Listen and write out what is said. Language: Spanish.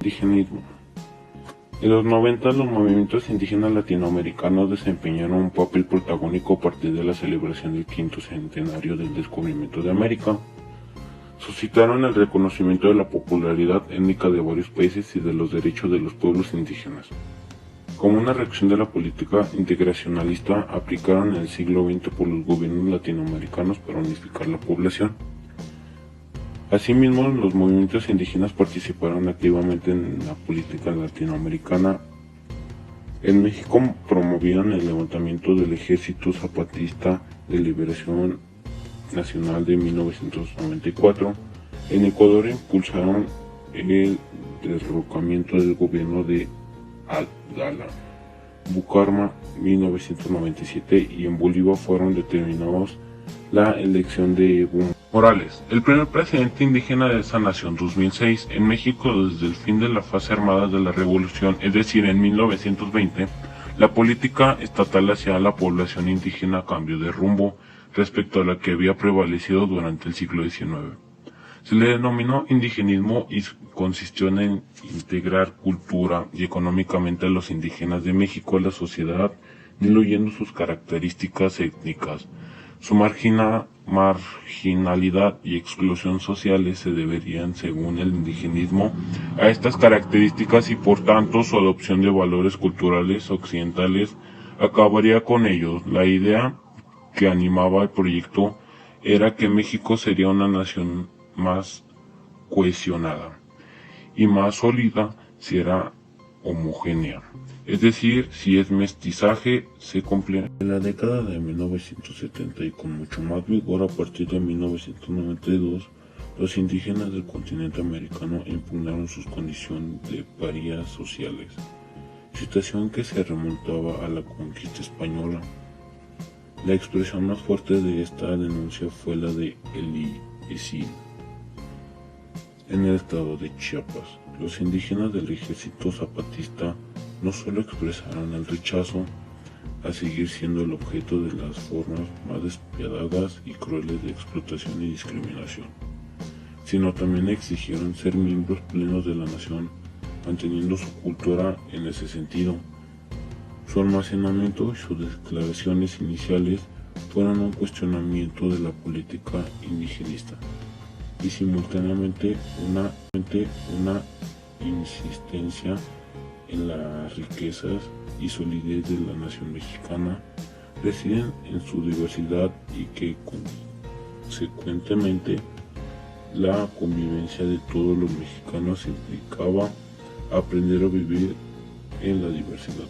Indigenismo. En los 90 los movimientos indígenas latinoamericanos desempeñaron un papel protagónico a partir de la celebración del quinto centenario del descubrimiento de América. Suscitaron el reconocimiento de la popularidad étnica de varios países y de los derechos de los pueblos indígenas. Como una reacción de la política integracionalista aplicada en el siglo XX por los gobiernos latinoamericanos para unificar la población. Asimismo, los movimientos indígenas participaron activamente en la política latinoamericana. En México promovían el levantamiento del Ejército Zapatista de Liberación Nacional de 1994. En Ecuador impulsaron el derrocamiento del gobierno de Abdala Bucaramanga 1997 y en Bolivia fueron determinados la elección de Evo Morales, el primer presidente indígena de esa nación. 2006. En México, desde el fin de la fase armada de la revolución, es decir, en 1920, la política estatal hacia la población indígena cambió de rumbo respecto a la que había prevalecido durante el siglo XIX. Se le denominó indigenismo y consistió en integrar cultura y económicamente a los indígenas de México a la sociedad, diluyendo sus características étnicas. Su marginalidad y exclusión sociales se deberían, según el indigenismo, a estas características y por tanto su adopción de valores culturales occidentales acabaría con ellos. La idea que animaba el proyecto era que México sería una nación más cohesionada y más sólida si era homogénea, es decir, si es mestizaje se cumple. En la década de 1970 y con mucho más vigor a partir de 1992, los indígenas del continente americano impugnaron sus condiciones de parías sociales, situación que se remontaba a la conquista española. La expresión más fuerte de esta denuncia fue la de El Isil, en el estado de Chiapas. Los indígenas del Ejército Zapatista no solo expresaron el rechazo a seguir siendo el objeto de las formas más despiadadas y crueles de explotación y discriminación, sino también exigieron ser miembros plenos de la nación, manteniendo su cultura en ese sentido. Su almacenamiento y sus declaraciones iniciales fueron un cuestionamiento de la política indigenista y simultáneamente una insistencia en las riquezas y solidez de la nación mexicana, residen en su diversidad y que consecuentemente la convivencia de todos los mexicanos implicaba aprender a vivir en la diversidad.